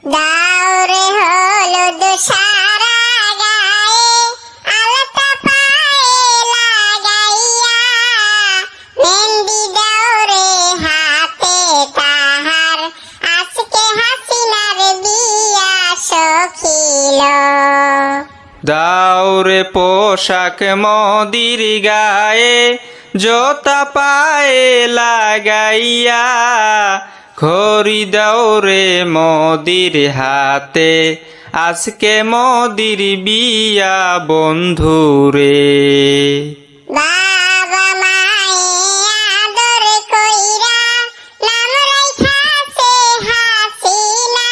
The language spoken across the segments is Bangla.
দাওরে হলুদ সারা গায়ে আলতা পায়ে লাগাইয়া মেহেন্দি দাওরে হাতে তাহার আজকে হাসিনার বিয়া সখিল। দাওরে পোশাক মদির গায়ে জোতা পায়ে লাগাইয়া ঘড়ি দাওরে মদির হাতে আজকে মদির বিয়া বন্ধুরে। বাবা মায়ে আদর কইরা নাম রাইখাছে হাসিনা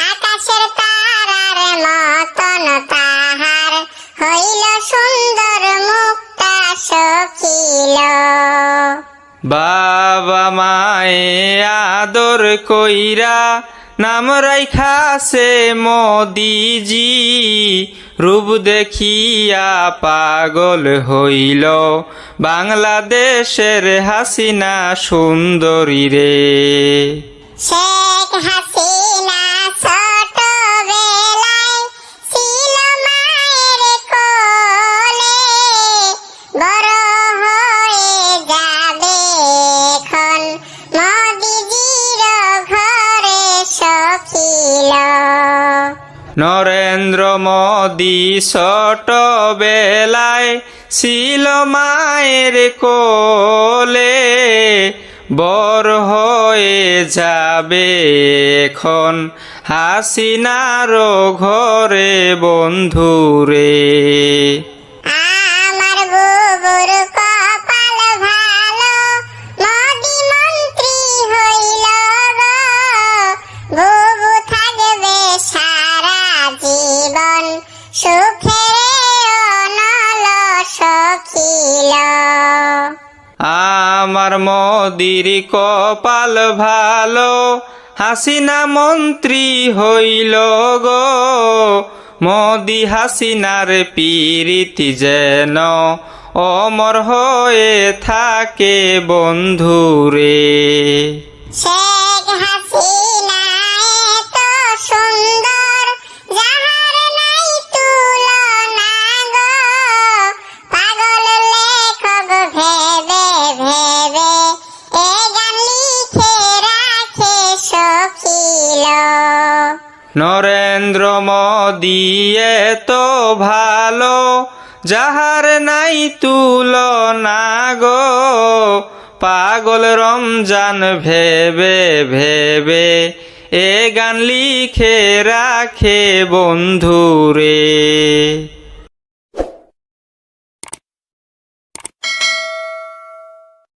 আকাশের তারার মতন তাহার হইল সুন্দর মুক্তা সখিল। বাবা মায়ে আদর কইরা নাম রাইখাছে মোদিজি রূপ দেখিয়া পাগল হইল বাংলাদেশের হাসিনা সুন্দরী রে। শেখ হাসিনা ছোট বেলায় ছিল মায়ের কোলে, বড় হয়ে যাবে এখন মোদিজির ঘরে সখিল। নরেন্দ্র মোদি ছোট বেলায় ছিল মায়ের কোলে, বড় হয়ে যাবে এখন হাসিনারও ঘরে বন্ধুরে। আমার বুবুর কপাল ভালো মোদি মন্ত্রী হইল গো, বুবু থাকবে সারা জীবন সুখে অনল সখিল। আমার মোদির কপাল ভালো হাসিনা মন্ত্রী হইল গো, মোদি হাসিনার পীরিতি যেন অমর হয়ে থাকে বন্ধুরে। শেখ হাসিনা এত সুন্দর যাহার নাই তুলনা গো, পাগল লেখক ভেবে ভেবে এ গান লিখে রাখে সখিল। নরেন্দ্র মোদি এত ভালো যাহার নাই তুলনা গো, পাগল রমজান ভেবে ভেবে এ গান লিখে রাখে বন্ধুরে।